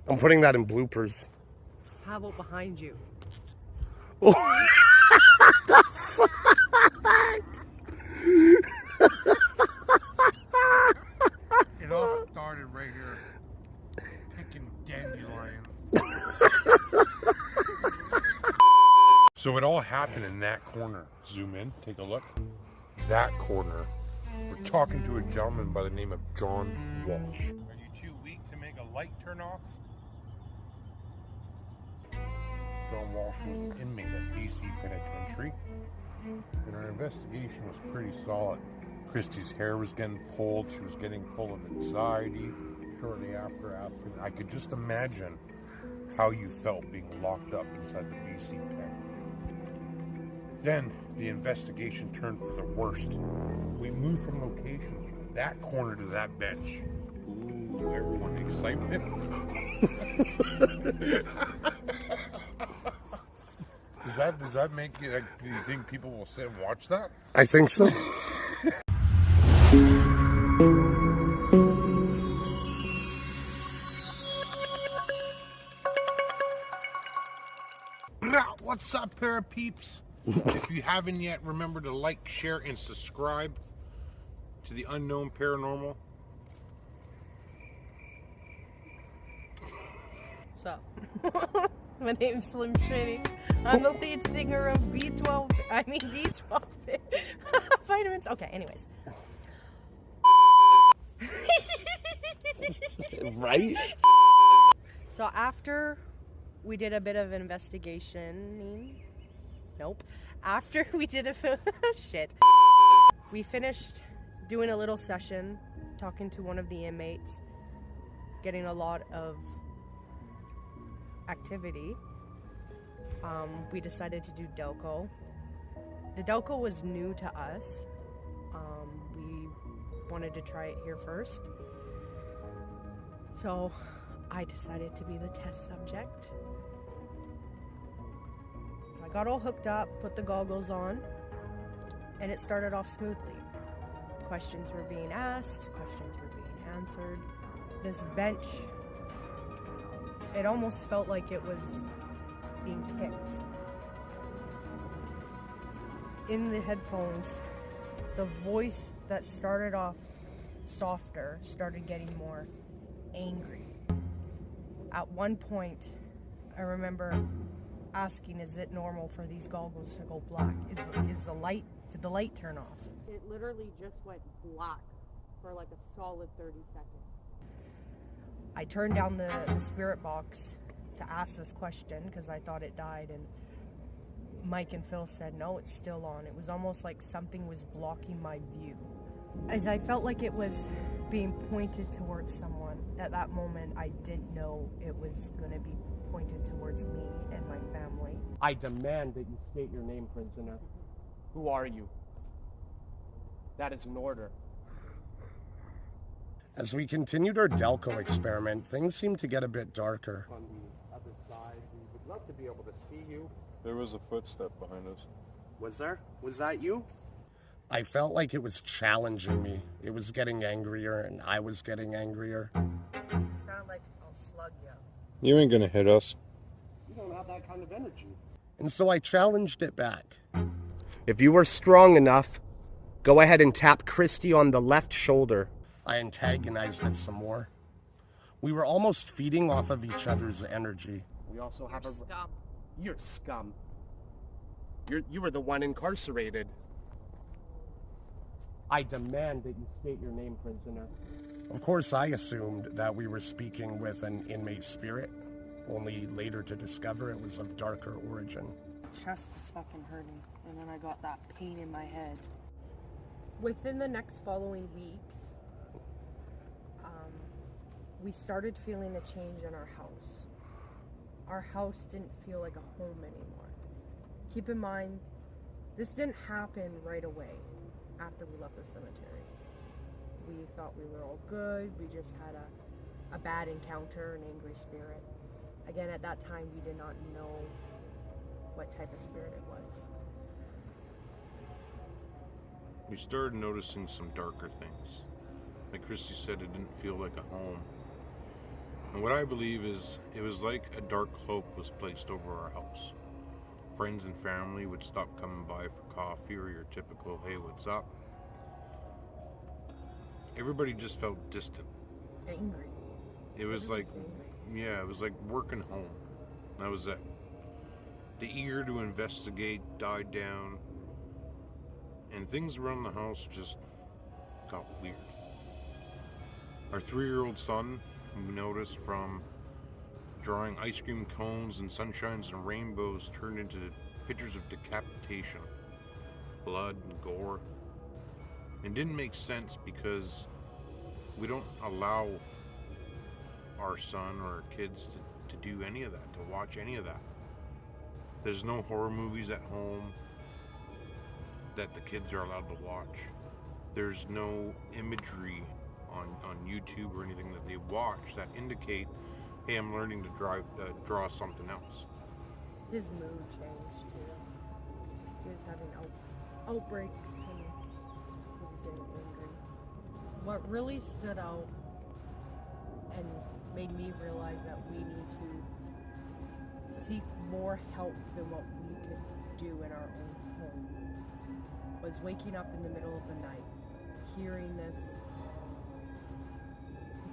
I'm putting that in bloopers. How about behind you? What the fuck? It all started right here. Picking dandelion. So it all happened in that corner. Zoom in, take a look. That corner. We're talking to a gentleman by the name of John Walsh. Are you too weak to make a light turn off? John Walsh was an inmate at BC Penitentiary, and our investigation was pretty solid. Christie's hair was getting pulled, she was getting full of anxiety shortly after. I could just imagine how you felt being locked up inside the BC pen. Then the investigation turned for the worst. We moved from location from that corner to that bench. Ooh, everyone excitement. Does that make you, do you think people will sit and watch that? I think so. What's up, pair of peeps? If you haven't yet, remember to like, share, and subscribe to the Unknown Paranormal. So, my name's Slim Shady. I'm the lead singer of D12 vitamins. Okay, anyways. Right? So after we did a bit of investigation, after we did shit, we finished doing a little session, talking to one of the inmates, getting a lot of activity. We decided to do Delco. The Delco was new to us. We wanted to try it here first. So I decided to be the test subject. I got all hooked up, put the goggles on, and it started off smoothly. Questions were being asked, questions were being answered. This bench, it almost felt like it was being kicked. In the headphones, the voice that started off softer started getting more angry. At one point, I remember asking, is it normal for these goggles to go black? Did the light turn off? It literally just went black for like a solid 30 seconds. I turned down the spirit box to ask this question because I thought it died, and Mike and Phil said, no, it's still on. It was almost like something was blocking my view. As I felt like it was being pointed towards someone, at that moment I didn't know it was going to be pointed towards me and my family. I demand that you state your name, prisoner. Who are you? That is an order. As we continued our Delco experiment, things seemed to get a bit darker. On the other side, we would love to be able to see you. There was a footstep behind us. Was there? Was that you? I felt like it was challenging me. It was getting angrier, and I was getting angrier. You sound like I'll slug you. You ain't gonna hit us. You don't have that kind of energy. And so I challenged it back. If you were strong enough, go ahead and tap Christie on the left shoulder. I antagonized it some more. We were almost feeding off of each other's energy. We also have You're scum. You're scum. You were the one incarcerated. I demand that you state your name, prisoner. Of course, I assumed that we were speaking with an inmate spirit, only later to discover it was of darker origin. Chest is fucking hurting, and then I got that pain in my head. Within the next following weeks, we started feeling a change in our house. Our house didn't feel like a home anymore. Keep in mind, this didn't happen right away after we left the cemetery. We thought we were all good. We just had a bad encounter, an angry spirit. Again, at that time, we did not know what type of spirit it was. we started noticing some darker things. Like Christy said, it didn't feel like a home. And what I believe is, it was like a dark cloak was placed over our house. Friends and family would stop coming by for coffee or your typical, hey, what's up? Everybody just felt distant. Angry. It was like, Angry. yeah, it was like working home. That was it. The eager to investigate died down, and things around the house just got weird. Our 3-year-old son, we noticed from drawing ice cream cones and sunshines and rainbows, turned into pictures of decapitation, blood and gore. And didn't make sense because we don't allow our son or our kids to do any of that, to watch any of that. There's no horror movies at home that the kids are allowed to watch. There's no imagery on YouTube or anything that they watch that indicate, hey, I'm learning to draw something else. His mood changed too. He was having outbreaks and he was getting angry. What really stood out and made me realize that we need to seek more help than what we could do in our own home was waking up in the middle of the night, hearing this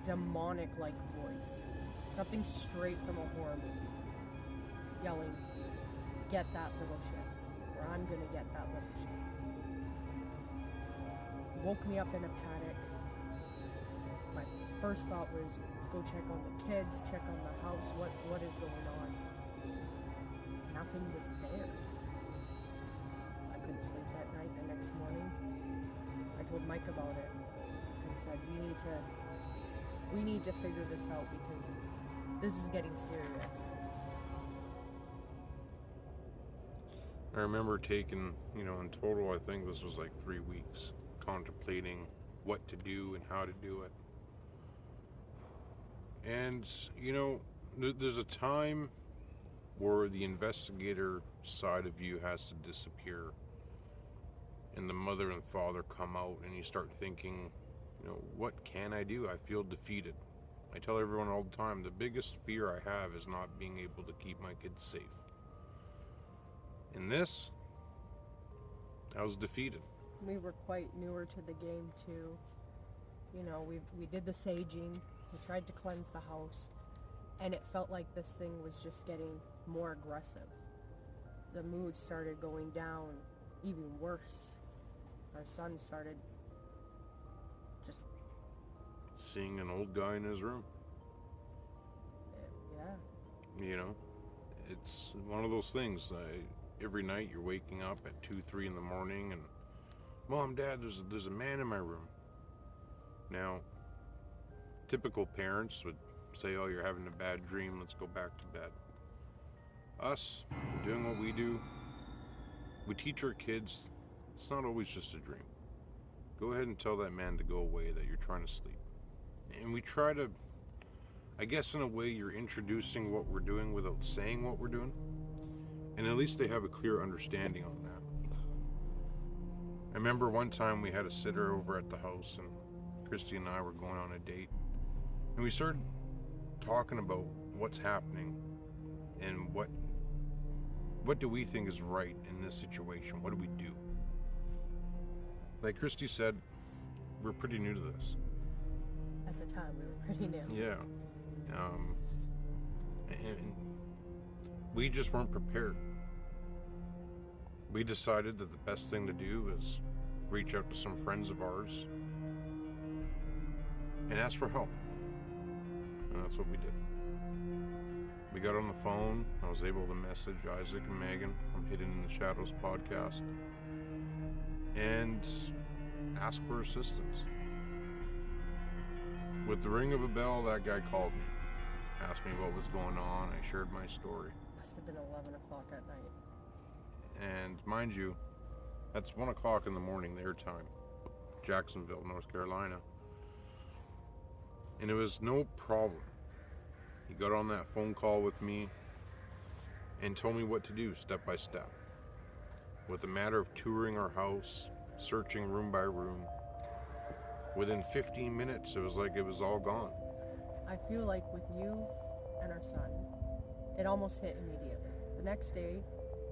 demonic-like voice, something straight from a horror movie, yelling, "Get that little shit," or "I'm gonna get that little shit." Woke me up in a panic. My first thought was, go check on the kids, check on the house, what is going on? Nothing was there. I couldn't sleep that night. The next morning, I told Mike about it and said, we need to figure this out because this is getting serious. I remember taking, in total, I think this was like 3 weeks, contemplating what to do and how to do it. And, there's a time where the investigator side of you has to disappear and the mother and father come out and you start thinking, what can I do? I feel defeated. I tell everyone all the time, the biggest fear I have is not being able to keep my kids safe. In this, I was defeated. We were quite newer to the game too. We did the saging, we tried to cleanse the house, and it felt like this thing was just getting more aggressive. The mood started going down even worse. Our son started just seeing an old guy in his room. Yeah. It's one of those things. Every night you're waking up at 2, 3 in the morning and, Mom, Dad, there's a man in my room. Now, typical parents would say, oh, you're having a bad dream, let's go back to bed. Us, doing what we do, we teach our kids it's not always just a dream. Go ahead and tell that man to go away, that you're trying to sleep. And we try to, I guess in a way, you're introducing what we're doing without saying what we're doing. And at least they have a clear understanding on that. I remember one time we had a sitter over at the house and Christy and I were going on a date. And we started talking about what's happening and what do we think is right in this situation? What do we do? Like Christy said, we're pretty new to this. At the time, we were pretty new. Yeah. And we just weren't prepared. We decided that the best thing to do is reach out to some friends of ours and ask for help. And that's what we did. We got on the phone. I was able to message Isaac and Megan from Hidden in the Shadows podcast and ask for assistance. With the ring of a bell, that guy called me, asked me what was going on. I shared my story. Must have been 11 o'clock at night. And mind you, that's 1 o'clock in the morning their time, Jacksonville, North Carolina. And it was no problem. He got on that phone call with me and told me what to do step by step. With the matter of touring our house, searching room by room. Within 15 minutes, it was like it was all gone. I feel like with you and our son, it almost hit immediately. The next day,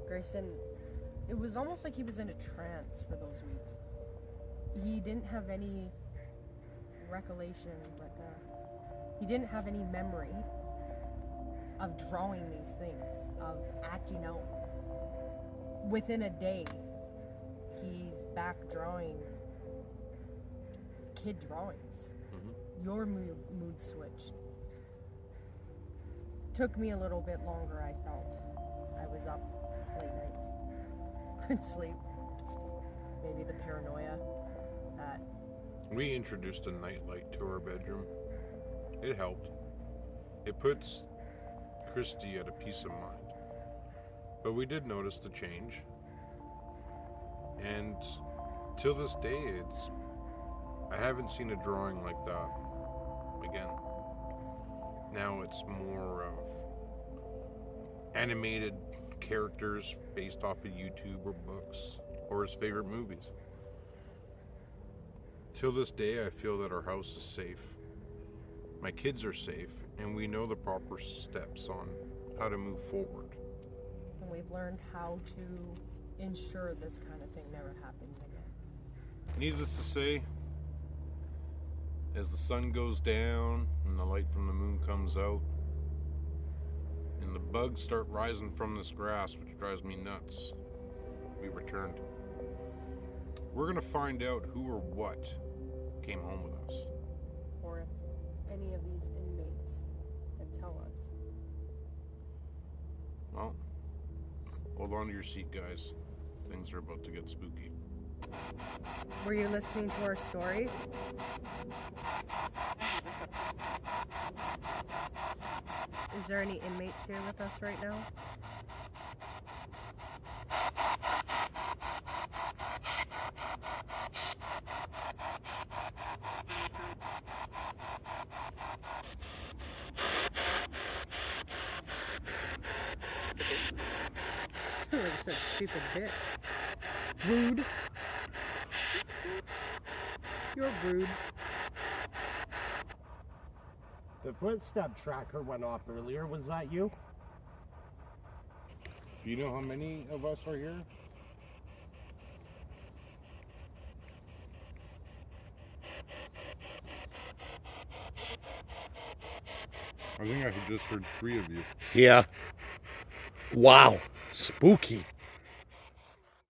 Grayson, it was almost like he was in a trance for those weeks. He didn't have any recollection, he didn't have any memory of drawing these things, of acting out. Within a day, he's back drawing kid drawings. Your mood switched. Took me a little bit longer, I felt. I was up late nights. Couldn't sleep. Maybe the paranoia that... We introduced a nightlight to our bedroom. It helped. It puts Christie at a peace of mind. But we did notice the change. And till this day, I haven't seen a drawing like that again. Now it's more of animated characters based off of YouTube or books or his favorite movies. Till this day, I feel that our house is safe. My kids are safe, and we know the proper steps on how to move forward. And we've learned how to ensure this kind of thing never happens again. Needless to say, as the sun goes down and the light from the moon comes out and the bugs start rising from this grass, which drives me nuts, we returned. We're going to find out who or what came home with us. Or if any of these inmates can tell us. Well, hold on to your seat, guys. Things are about to get spooky. Were you listening to our story? Is there any inmates here with us right now? Like such stupid bitch. Rude. You're rude. The footstep tracker went off earlier. Was that you? Do you know how many of us are here? I think I just heard 3 of you. Yeah. Wow. Spooky.